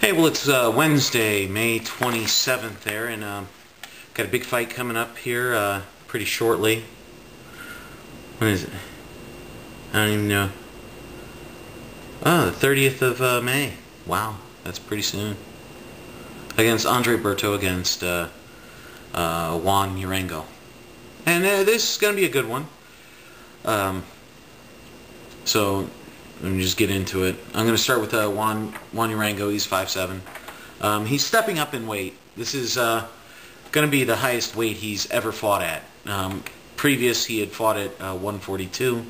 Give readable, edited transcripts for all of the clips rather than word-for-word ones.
Hey, well, it's Wednesday, May 27th there, and got a big fight coming up here pretty shortly. When is it? I don't even know. Oh, the 30th of May. Wow, that's pretty soon. Against Berto against Juan Urango. And this is going to be a good one. So let me just get into it. I'm going to start with Juan Urango. He's 5'7". He's stepping up in weight. This is going to be the highest weight he's ever fought at. Previous, he had fought at 142.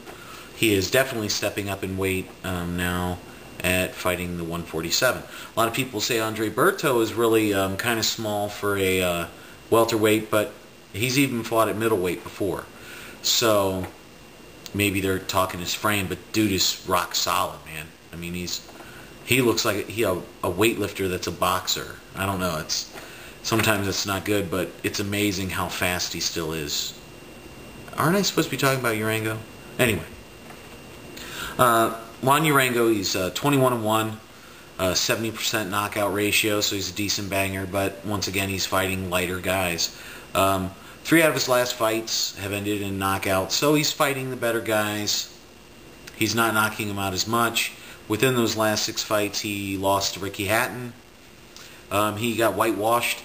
He is definitely stepping up in weight now at fighting the 147. A lot of people say Berto is really kind of small for a welterweight, but he's even fought at middleweight before. So maybe they're talking his frame, but dude is rock solid, man. I mean, he looks like a weightlifter that's a boxer. I don't know. Sometimes it's not good, but it's amazing how fast he still is. Aren't I supposed to be talking about Urango? Anyway, Juan Urango, he's 21-1, 70% knockout ratio, so he's a decent banger. But once again, he's fighting lighter guys. 3 out of his last fights have ended in knockouts, so he's fighting the better guys. He's not knocking them out as much. Within those last 6 fights, he lost to Ricky Hatton. He got whitewashed,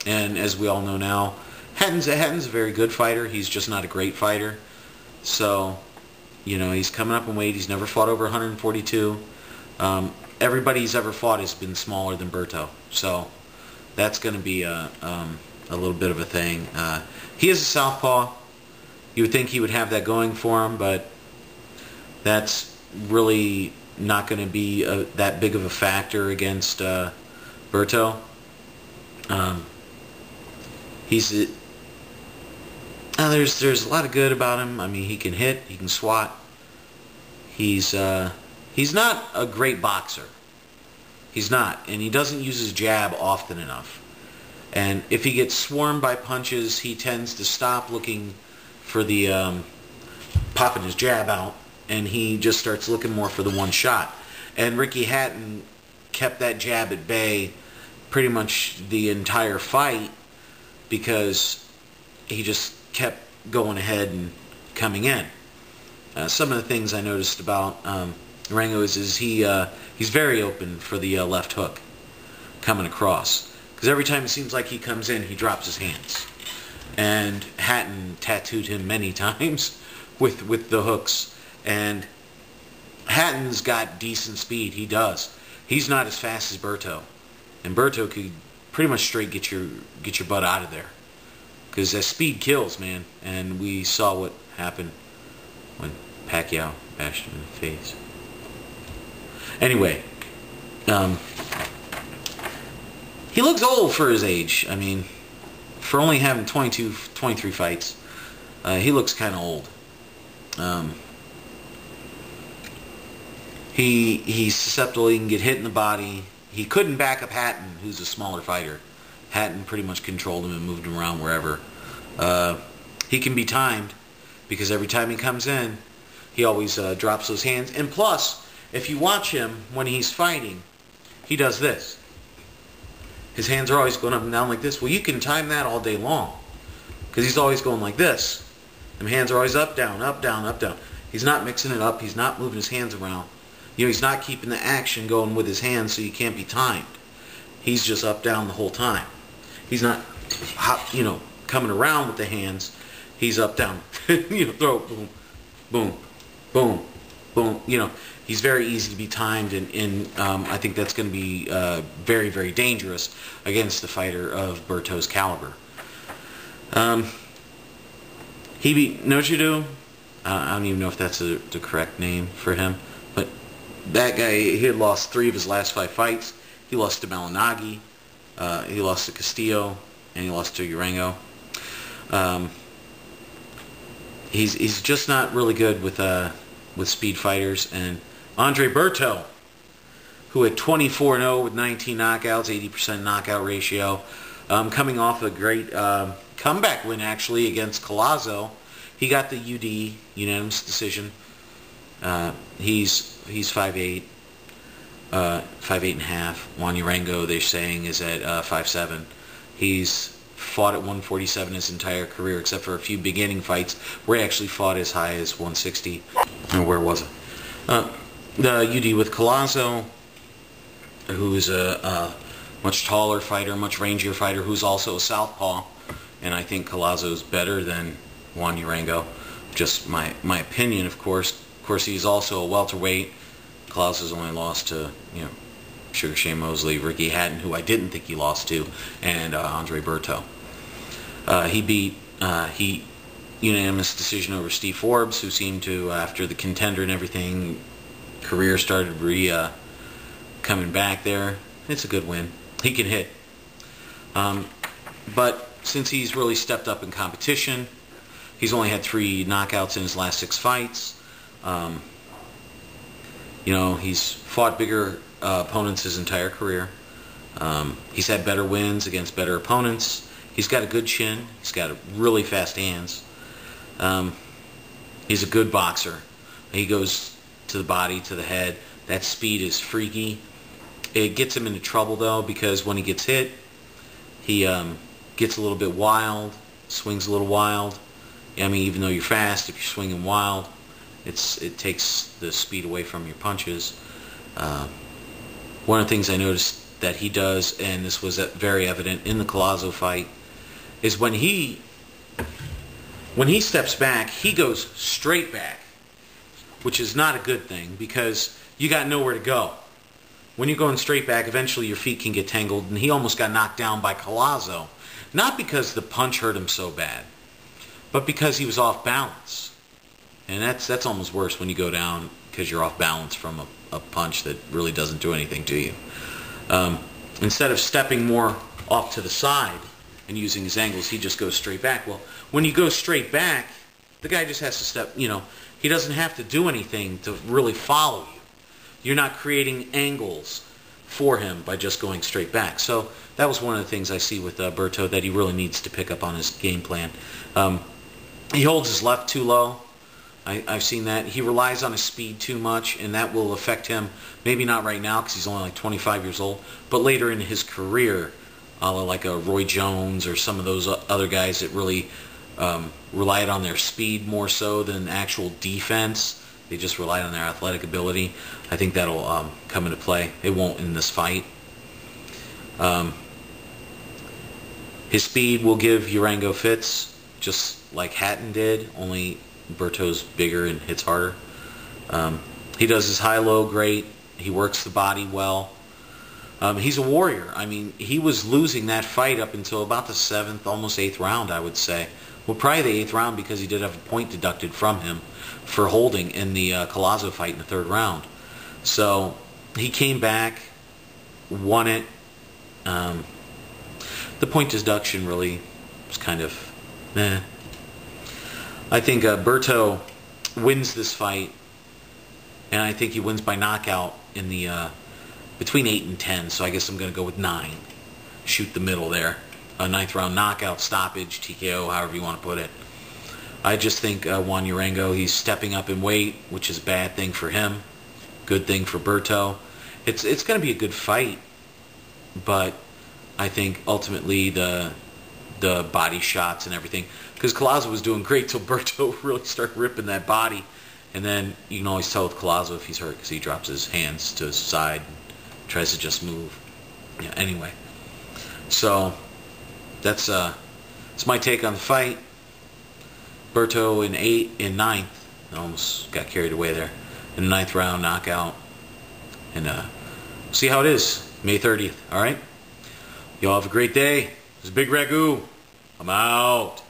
and as we all know now, Hatton's a very good fighter. He's just not a great fighter. So, you know, he's coming up in weight. He's never fought over 142. Everybody he's ever fought has been smaller than Berto, so that's going to be a little bit of a thing. He is a southpaw. You would think he would have that going for him, but that's really not going to be that big of a factor against Berto. There's a lot of good about him. I mean, he can hit, he can swat. He's not a great boxer. He's not, and he doesn't use his jab often enough. And if he gets swarmed by punches, he tends to stop looking for the popping his jab out, and he just starts looking more for the one shot. And Ricky Hatton kept that jab at bay pretty much the entire fight because he just kept going ahead and coming in. Some of the things I noticed about Urango is he's very open for the left hook coming across. Because every time it seems like he comes in, he drops his hands. And Hatton tattooed him many times with the hooks. And Hatton's got decent speed. He does. He's not as fast as Berto. And Berto could pretty much straight get your butt out of there. Because that speed kills, man. And we saw what happened when Pacquiao bashed him in the face. Anyway, he looks old for his age. I mean, for only having 23 fights, he looks kind of old. He's susceptible. He can get hit in the body. He couldn't back up Hatton, who's a smaller fighter. Hatton pretty much controlled him and moved him around wherever. He can be timed because every time he comes in, he always drops those hands. And plus, if you watch him when he's fighting, he does this. His hands are always going up and down like this. Well, you can time that all day long because he's always going like this. And hands are always up, down, up, down, up, down. He's not mixing it up. He's not moving his hands around. You know, he's not keeping the action going with his hands so you can't be timed. He's just up, down the whole time. He's not, coming around with the hands. He's up, down. Throw, boom, boom, boom, boom. He's very easy to be timed, and I think that's going to be very, very dangerous against a fighter of Berto's caliber. He beat Nochidu. I don't even know if that's the correct name for him, but that guy, he had lost 3 of his last 5 fights. He lost to Malinagi, he lost to Castillo, and he lost to Urango. He's just not really good with speed fighters. And Berto, who at 24-0 with 19 knockouts, 80% knockout ratio, coming off a great comeback win actually against Collazo. He got the UD, unanimous decision. He's 5'8". 5'8.5". Juan Urango, they're saying, is at 5'7". He's fought at 147 his entire career, except for a few beginning fights where he actually fought as high as 160. Or where was it? The UD with Collazo, who is a much taller fighter, much rangier fighter, who's also a southpaw, and I think Collazo's better than Juan Urango. Just my opinion, of course. Of course, he's also a welterweight. Collazo's only lost to, Sugar Shane Mosley, Ricky Hatton, who I didn't think he lost to, and Andre Berto. He beat unanimous decision over Steve Forbes, who seemed to, after the Contender and everything, career started coming back there. It's a good win. He can hit. But since he's really stepped up in competition, he's only had 3 knockouts in his last 6 fights. He's fought bigger opponents his entire career. He's had better wins against better opponents. He's got a good chin. He's got really fast hands. He's a good boxer. He goes to the body, to the head. That speed is freaky. It gets him into trouble, though, because when he gets hit, he gets a little bit wild, swings a little wild. Even though you're fast, if you're swinging wild, it takes the speed away from your punches. One of the things I noticed that he does, and this was very evident in the Collazo fight, is when he steps back, he goes straight back, which is not a good thing because you got nowhere to go. When you're going straight back, eventually your feet can get tangled, and he almost got knocked down by Collazo, not because the punch hurt him so bad, but because he was off balance. And that's almost worse when you go down because you're off balance from a punch that really doesn't do anything to you. Instead of stepping more off to the side and using his angles, he just goes straight back. Well, when you go straight back, the guy just has to step, he doesn't have to do anything to really follow you. You're not creating angles for him by just going straight back. So that was one of the things I see with Berto that he really needs to pick up on his game plan. He holds his left too low. I've seen that. He relies on his speed too much, and that will affect him. Maybe not right now because he's only like 25 years old, but later in his career, like a Roy Jones or some of those other guys that really relied on their speed more so than actual defense. They just relied on their athletic ability. I think that'll come into play. It won't in this fight. His speed will give Urango fits, just like Hatton did, only Berto's bigger and hits harder. He does his high-low great. He works the body well. He's a warrior. He was losing that fight up until about the 7th, almost 8th round, I would say. Well, probably the 8th round because he did have a point deducted from him for holding in the Collazo fight in the 3rd round. So he came back, won it. The point deduction really was kind of meh. I think Berto wins this fight, and I think he wins by knockout in the between 8 and 10. So I guess I'm going to go with 9. Shoot the middle there. A 9th round knockout, stoppage, TKO, however you want to put it. I just think Juan Urango, he's stepping up in weight, which is a bad thing for him. Good thing for Berto. It's going to be a good fight, but I think ultimately the body shots and everything, because Collazo was doing great till Berto really started ripping that body, and then you can always tell with Collazo if he's hurt because he drops his hands to his side, tries to just move. Anyway, so that's my take on the fight. Berto in 9th, I almost got carried away there, in the 9th round knockout, and see how it is May 30th. All right, y'all have a great day. This is Bigragu. I'm out.